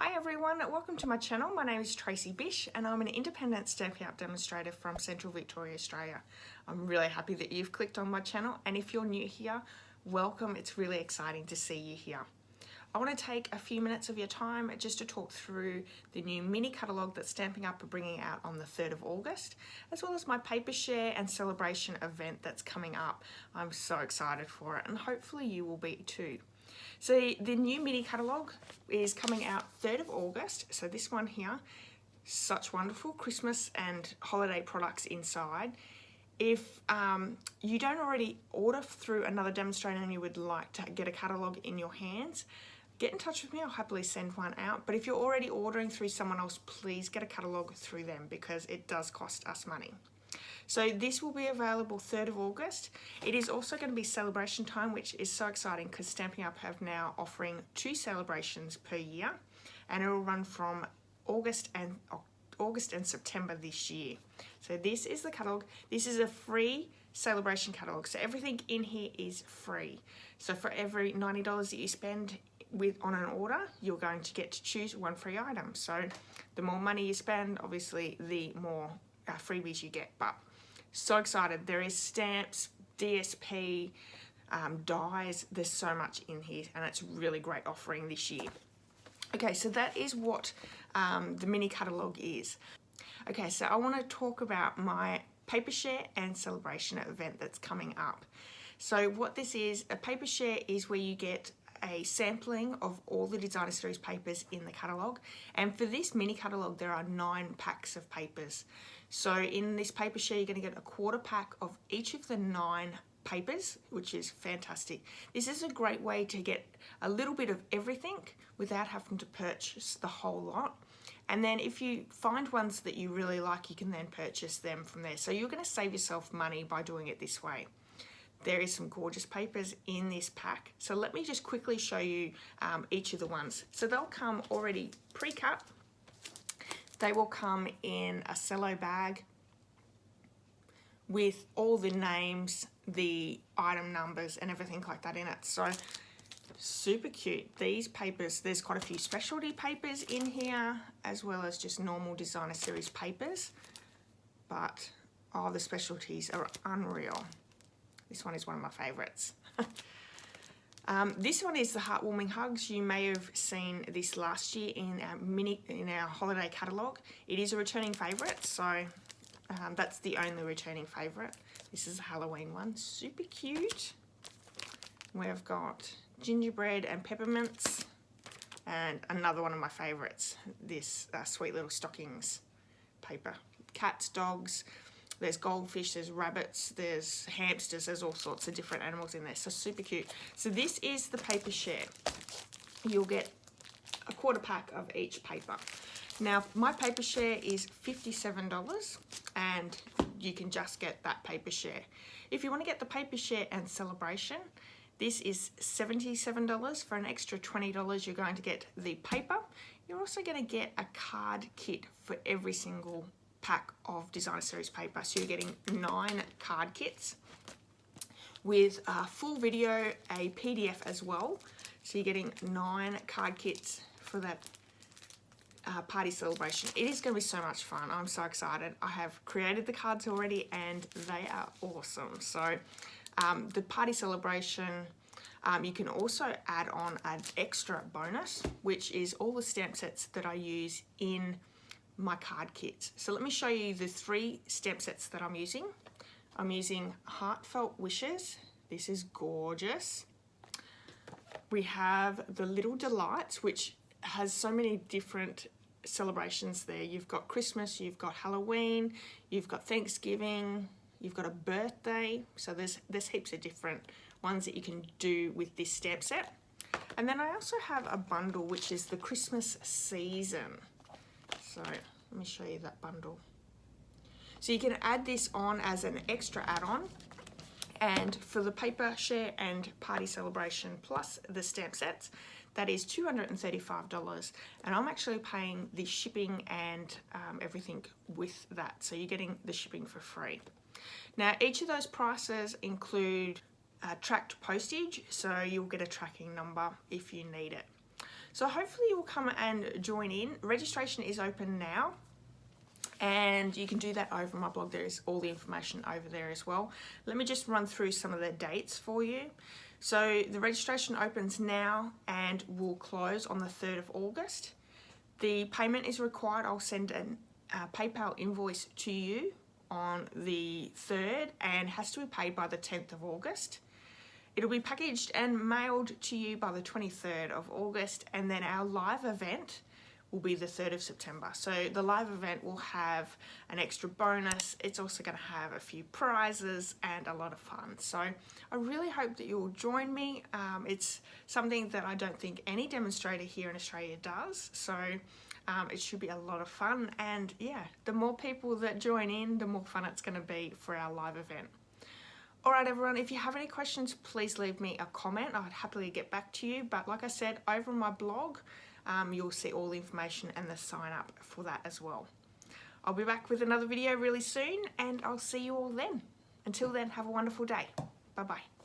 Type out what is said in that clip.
Hi everyone, welcome to my channel. My name is Tracy Bish and I'm an independent Stampin' Up Demonstrator from Central Victoria, Australia. I'm really happy that you've clicked on my channel, and if you're new here, welcome. It's really exciting to see you here. I want to take a few minutes of your time just to talk through the new mini catalogue that Stampin' Up are bringing out on the 3rd of August, as well as my paper share and celebration event that's coming up. I'm so excited for it and hopefully you will be too. So the new mini catalogue is coming out 3rd of August. So this one here, such wonderful Christmas and holiday products inside. If you don't already order through another demonstrator and you would like to get a catalogue in your hands, get in touch with me, I'll happily send one out. But if you're already ordering through someone else, please get a catalogue through them because it does cost us money. So this will be available 3rd of August. It is also going to be celebration time, which is so exciting because Stampin' Up have now offering 2 celebrations per year, and it will run from August and September this year. So this is the catalogue. This is a free celebration catalogue. So everything in here is free. So for every $90 that you spend on an order, you're going to get to choose one free item. So the more money you spend, obviously the more freebies you get. But so excited. There is stamps, DSP, dies. There's so much in here and it's really great offering this year. Okay, so that is what the mini catalogue is. Okay, so I want to talk about my paper share and celebration event that's coming up. So what this is, a paper share is where you get a sampling of all the designer series papers in the catalogue, and for this mini catalogue there are 9 packs of papers. So in this paper share you're going to get a quarter pack of each of the 9 papers, which is fantastic. This is a great way to get a little bit of everything without having to purchase the whole lot. And then if you find ones that you really like, you can then purchase them from there. So you're going to save yourself money by doing it this way. There is some gorgeous papers in this pack. So let me just quickly show you each of the ones. So they'll come already pre-cut. They will come in a cello bag with all the names, the item numbers and everything like that in it. So super cute. These papers, there's quite a few specialty papers in here as well as just normal designer series papers, but all the specialties are unreal. This one is one of my favorites. This one is the Heartwarming Hugs. You may have seen this last year in our holiday catalogue. It is a returning favourite, so that's the only returning favourite. This is a Halloween one, super cute. We've got gingerbread and peppermints, and another one of my favourites, this sweet little stockings paper. Cats, dogs. There's goldfish, there's rabbits, there's hamsters, there's all sorts of different animals in there. So super cute. So this is the paper share. You'll get a quarter pack of each paper. Now my paper share is $57 and you can just get that paper share. If you want to get the paper share and celebration, this is $77. For an extra $20 you're going to get the paper. You're also going to get a card kit for every single pack of designer series paper. So you're getting 9 card kits with a full video, a PDF as well. So you're getting 9 card kits for that party celebration. It is going to be so much fun. I'm so excited. I have created the cards already and they are awesome. So the party celebration, you can also add on an extra bonus, which is all the stamp sets that I use in my card kits. So let me show you the 3 stamp sets that I'm using. I'm using Heartfelt Wishes. This is gorgeous. We have the Little Delights, which has so many different celebrations there. You've got Christmas, you've got Halloween, you've got Thanksgiving, you've got a birthday. So there's heaps of different ones that you can do with this stamp set. And then I also have a bundle, which is the Christmas season. So let me show you that bundle. So you can add this on as an extra add-on, and for the paper share and party celebration plus the stamp sets, that is $235, and I'm actually paying the shipping and everything with that, so you're getting the shipping for free. Now each of those prices include tracked postage, so you'll get a tracking number if you need it. So hopefully you'll come and join in. Registration is open now, and you can do that over my blog. There is all the information over there as well. Let me just run through some of the dates for you. So the registration opens now and will close on the 3rd of August. The payment is required. I'll send a PayPal invoice to you on the 3rd and has to be paid by the 10th of August. It'll be packaged and mailed to you by the 23rd of August, and then our live event will be the 3rd of September. So the live event will have an extra bonus. It's also going to have a few prizes and a lot of fun. So I really hope that you'll join me. It's something that I don't think any demonstrator here in Australia does. So it should be a lot of fun. And yeah, the more people that join in, the more fun it's going to be for our live event. All right, everyone, if you have any questions, please leave me a comment. I'd happily get back to you. But like I said, over on my blog, you'll see all the information and the sign up for that as well. I'll be back with another video really soon, and I'll see you all then. Until then, have a wonderful day. Bye-bye.